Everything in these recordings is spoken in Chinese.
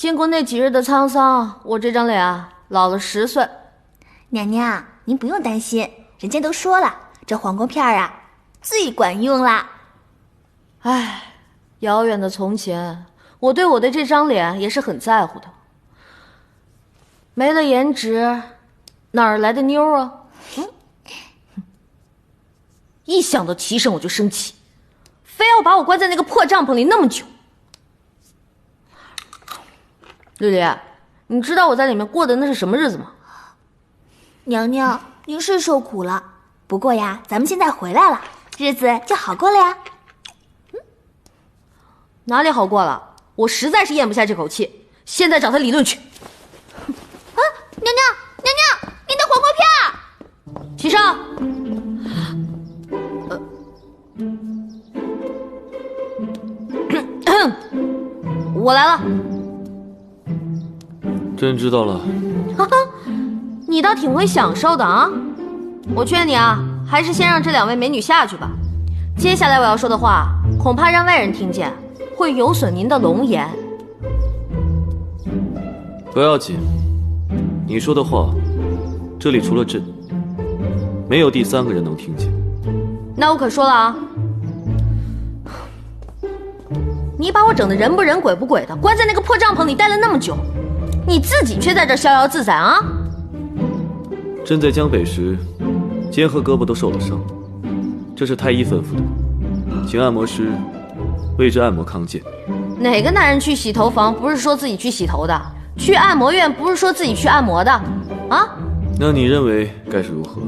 经过那几日的沧桑，我这张脸啊老了10岁。娘娘，您不用担心，人家都说了，这黄瓜片啊最管用啦。唉，遥远的从前，我对我的这张脸也是很在乎的。没了颜值，哪儿来的妞啊？一想到齐胜我就生气，非要把我关在那个破帐篷里那么久。绿丽，你知道我在里面过的那是什么日子吗？娘娘，您是受苦了，不过呀，咱们现在回来了，日子就好过了呀。哪里好过了？我实在是咽不下这口气，现在找他理论去。啊，娘娘，娘娘，您的黄瓜片！齐胜，我来了。朕知道了。哈哈，你倒挺会享受的啊！我劝你啊，还是先让这2位美女下去吧。接下来我要说的话，恐怕让外人听见，会有损您的龙颜。不要紧，你说的话，这里除了朕，没有第3个人能听见。那我可说了啊，你把我整得人不人鬼不鬼的，关在那个破帐篷里待了那么久，你自己却在这逍遥自在啊！朕在江北时，肩和胳膊都受了伤，这是太医吩咐的，请按摩师为之按摩康健。哪个男人去洗头房不是说自己去洗头的？去按摩院不是说自己去按摩的？啊？那你认为该是如何？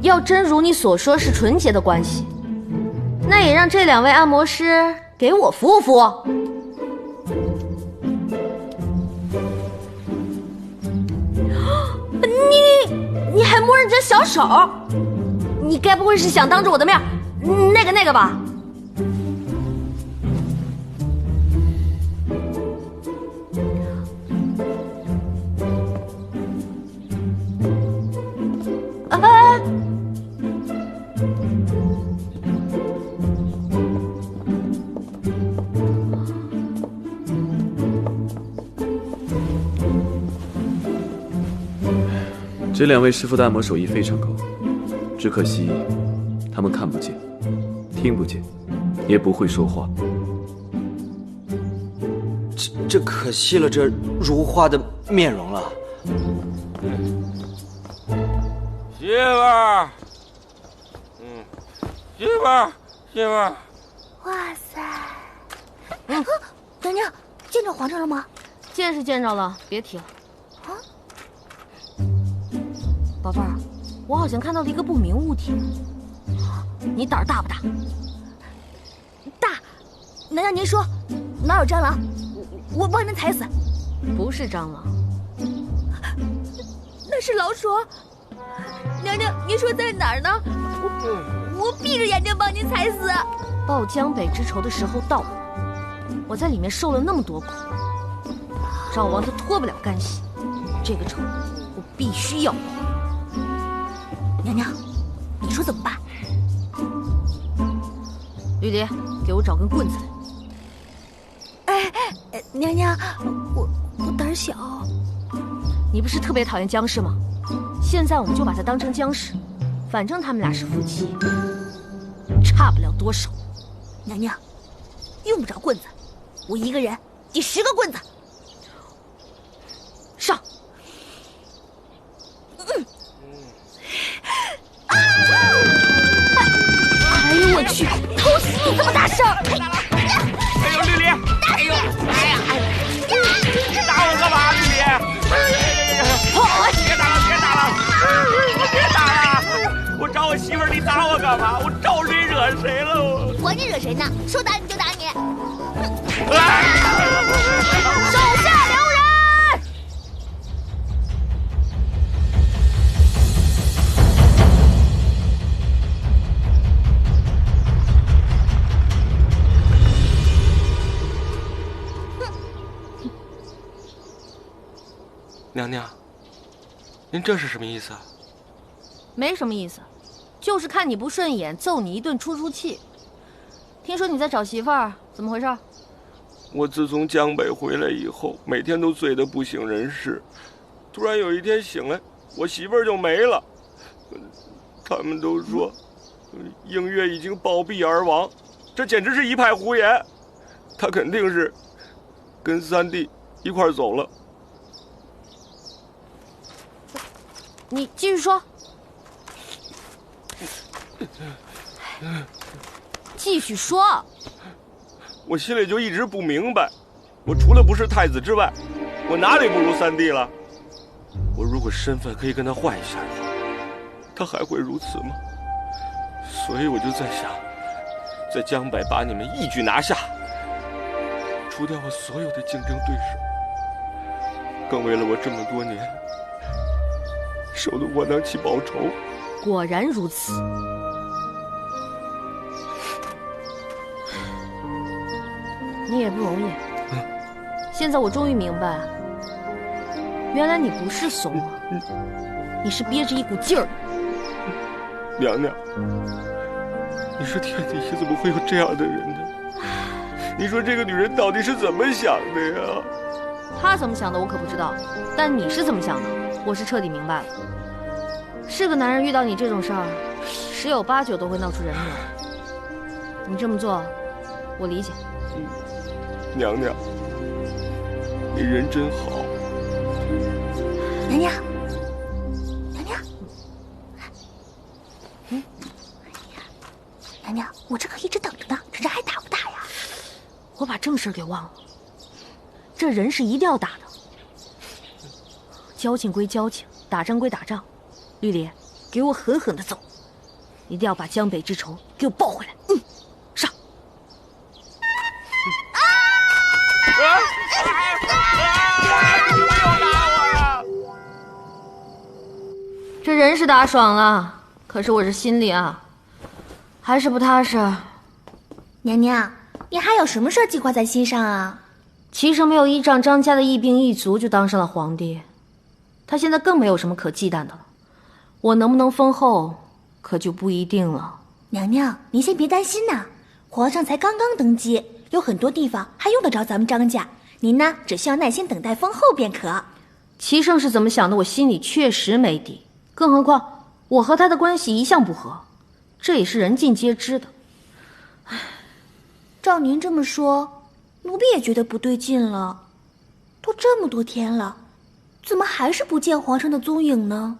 要真如你所说是纯洁的关系，那也让这2位按摩师给我服务服务。你还摸人家小手？你该不会是想当着我的面那个吧？啊！这2位师傅的按摩手艺非常高，只可惜他们看不见、听不见，也不会说话。这可惜了这如花的面容了。媳妇儿，媳妇儿，媳妇儿。哇塞！娘娘，见着皇上了吗？见是见着了，别提了。啊，宝贝儿，我好像看到了一个不明物体。你胆儿大不大？大。娘娘，您说哪有蟑螂？我帮您踩死。不是蟑螂，那是老鼠。娘娘，您说在哪儿呢？我闭着眼睛帮您踩死。报江北之仇的时候到了，我在里面受了那么多苦，赵王他脱不了干系，这个仇我必须要报。娘娘，你说怎么办？绿蝶，给我找根棍子来。娘娘，我胆小。你不是特别讨厌僵尸吗？现在我们就把他当成僵尸，反正他们俩是夫妻，差不了多少。娘娘，用不着棍子，我一个人抵10个棍子。上！哎呦我去！偷袭你这么大声！哎呦，绿丽！哎呦，哎呀！你打我干嘛，绿丽？别打了，别打了！别打了！我找我媳妇儿，你打我干嘛？我招谁惹谁了？我管你惹谁呢？说打你就打你！手下留人！娘娘，您这是什么意思啊？没什么意思，就是看你不顺眼，揍你一顿出气。听说你在找媳妇儿，怎么回事？我自从江北回来以后，每天都醉得不省人事。突然有一天醒来，我媳妇儿就没了。他们都说，映月已经暴毙而亡，这简直是一派胡言。她肯定是跟三弟一块儿走了。你继续说。继续说。我心里就一直不明白，我除了不是太子之外，我哪里不如三弟了？我如果身份可以跟他换一下的话，他还会如此吗？所以我就在想，在江北把你们一举拿下，除掉我所有的竞争对手，更为了我这么多年受的窝囊气报仇。果然如此。你也不容易。现在我终于明白，原来你不是怂啊，你是憋着一股劲儿。娘娘，你说天底下怎么会有这样的人呢？你说这个女人到底是怎么想的呀？她怎么想的我可不知道，但你是怎么想的，我是彻底明白了。是个男人遇到你这种事儿，10有8九都会闹出人命。你这么做，我理解。娘娘，你人真好。娘娘，娘娘，娘娘，我这可一直等着呢，这人还打不打呀？我把正事给忘了，这人是一定要打的。交情归交情，打仗归打仗。绿莲，给我狠狠的揍，一定要把江北之仇给我报回来。上！这人是打爽了，可是我这心里啊，还是不踏实。娘娘，你还有什么事计划在心上啊？齐胜没有依仗张家的一兵一卒就当上了皇帝，他现在更没有什么可忌惮的了。我能不能封后，可就不一定了。娘娘，您先别担心呐，皇上才刚刚登基，有很多地方还用得着咱们张家。您呢，只需要耐心等待封后便可。齐胜是怎么想的，我心里确实没底。更何况我和他的关系一向不和，这也是人尽皆知的。照您这么说，奴婢也觉得不对劲了。都这么多天了，怎么还是不见皇上的踪影呢？